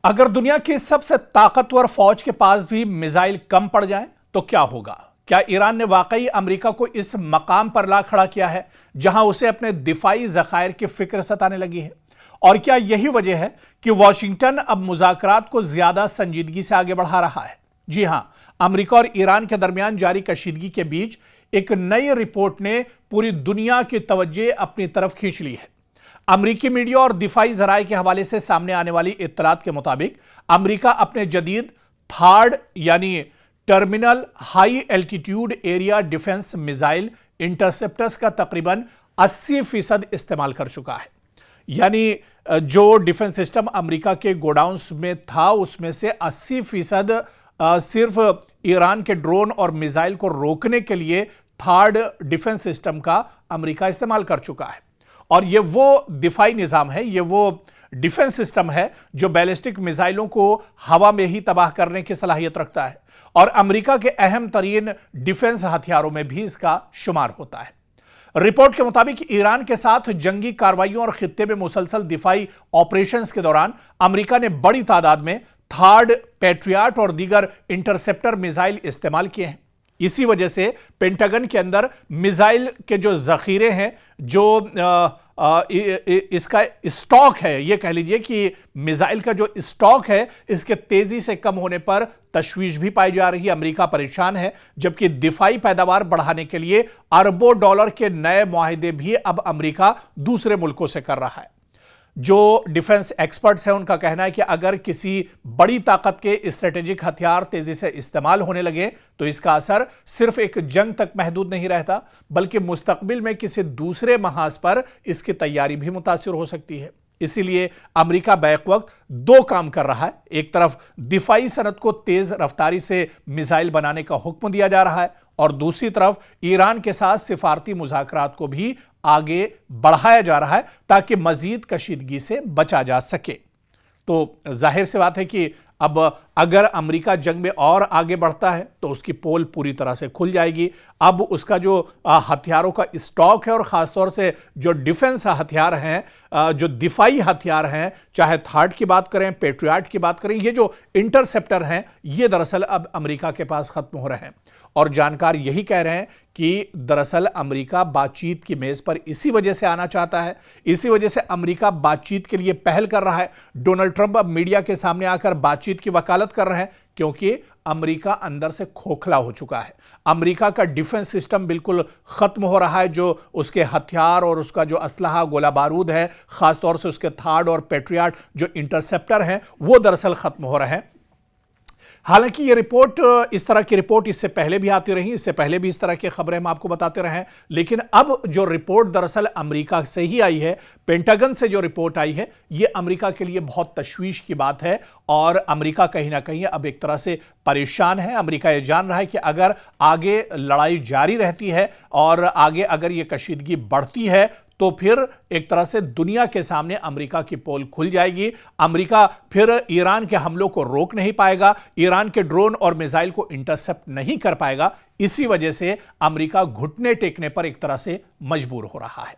अगर दुनिया की सबसे ताकतवर फौज के पास भी मिसाइल कम पड़ जाएं तो क्या होगा? क्या ईरान ने वाकई अमेरिका को इस मकाम पर ला खड़ा किया है जहां उसे अपने दिफाई ज़खायर की फिक्र सताने लगी है? और क्या यही वजह है कि वॉशिंगटन अब मुज़ाकरात को ज्यादा संजीदगी से आगे बढ़ा रहा है? जी हां, अमेरिका और ईरान के दरमियान जारी कशीदगी के बीच एक नई रिपोर्ट ने पूरी दुनिया की तवज्जो अपनी तरफ खींच ली है। अमरीकी मीडिया और दिफाई जराये के हवाले से सामने आने वाली इत्तलात के मुताबिक अमरीका अपने जदीद थार्ड यानी terminal high altitude area defence missile interceptors का तकरीबन 80% इस्तेमाल कर चुका है। यानी जो डिफेंस सिस्टम अमरीका के गोडाउन्स में था उसमें से 80% सिर्फ ईरान के ड्रोन और मिसाइल को रोकने के लिए थर्ड डिफेंस सिस्टम का अमरीका इस्तेमाल कर चुका है। और यह वो दिफाई निजाम है, यह वो डिफेंस सिस्टम है जो बैलिस्टिक मिसाइलों को हवा में ही तबाह करने की सलाहियत रखता है और अमेरिका के अहम तरीन डिफेंस हथियारों में भी इसका शुमार होता है। रिपोर्ट के मुताबिक ईरान के साथ जंगी कार्रवाइयों और खित्ते में मुसलसल दिफाई ऑपरेशंस के दौरान अमेरिका ने बड़ी तादाद में थर्ड, पैट्रियट और दीगर इंटरसेप्टर मिसाइल इस्तेमाल किए हैं। इसी वजह से पेंटागन के अंदर मिसाइल के जो जखीरे हैं, जो इसका स्टॉक है, यह कह लीजिए कि मिसाइल का जो स्टॉक है इसके तेजी से कम होने पर तशवीश भी पाई जा रही है। अमेरिका परेशान है, जबकि दिफाई पैदावार बढ़ाने के लिए अरबों डॉलर के नए मुआहिदे भी अब अमेरिका दूसरे मुल्कों से कर रहा है। जो डिफेंस एक्सपर्ट्स हैं उनका कहना है कि अगर किसी बड़ी ताकत के स्ट्रेटेजिक हथियार तेजी से इस्तेमाल होने लगे तो इसका असर सिर्फ एक जंग तक महदूद नहीं रहता, बल्कि मुस्तकबिल में किसी दूसरे महाज पर इसकी तैयारी भी मुतासिर हो सकती है। इसीलिए अमेरिका बैक वक्त दो काम कर रहा है। एक तरफ दिफाई सनत को तेज रफ्तारी से मिसाइल बनाने का हुक्म दिया जा रहा है और दूसरी तरफ ईरान के साथ सिफारती मुज़ाकरात को भी आगे बढ़ाया जा रहा है ताकि मजीद कशीदगी से बचा जा सके। तो जाहिर सी बात है कि अब अगर अमेरिका जंग में और आगे बढ़ता है तो उसकी पोल पूरी तरह से खुल जाएगी। अब उसका जो हथियारों का स्टॉक है और ख़ासतौर से जो डिफेंस हथियार हैं, जो दिफाई हथियार हैं, चाहे थर्ड की बात करें, पैट्रियट की बात करें, ये जो इंटरसेप्टर हैं ये दरअसल अब अमेरिका के पास ख़त्म हो रहे हैं। और जानकार यही कह रहे हैं कि दरअसल अमेरिका बातचीत की मेज़ पर इसी वजह से आना चाहता है, इसी वजह से अमेरिका बातचीत के लिए पहल कर रहा है। डोनाल्ड ट्रंप अब मीडिया के सामने आकर बातचीत की वकालत कर रहे हैं क्योंकि अमेरिका अंदर से खोखला हो चुका है। अमेरिका का डिफेंस सिस्टम बिल्कुल खत्म हो रहा है। जो उसके हथियार और उसका जो असलहा, गोला बारूद है, खासतौर से उसके थर्ड और पैट्रियट जो इंटरसेप्टर हैं, वो दरअसल खत्म हो रहे हैं। हालांकि ये रिपोर्ट, इस तरह की रिपोर्ट इससे पहले भी आती रही, इससे पहले भी इस तरह की खबरें हम आपको बताते रहे हैं, लेकिन अब जो रिपोर्ट दरअसल अमेरिका से ही आई है, पेंटागन से जो रिपोर्ट आई है, ये अमेरिका के लिए बहुत तशवीश की बात है और अमेरिका कहीं ना कहीं अब एक तरह से परेशान है। अमेरिका ये जान रहा है कि अगर आगे लड़ाई जारी रहती है और आगे अगर ये कशीदगी बढ़ती है तो फिर एक तरह से दुनिया के सामने अमेरिका की पोल खुल जाएगी। अमेरिका फिर ईरान के हमलों को रोक नहीं पाएगा, ईरान के ड्रोन और मिसाइल को इंटरसेप्ट नहीं कर पाएगा। इसी वजह से अमेरिका घुटने टेकने पर एक तरह से मजबूर हो रहा है।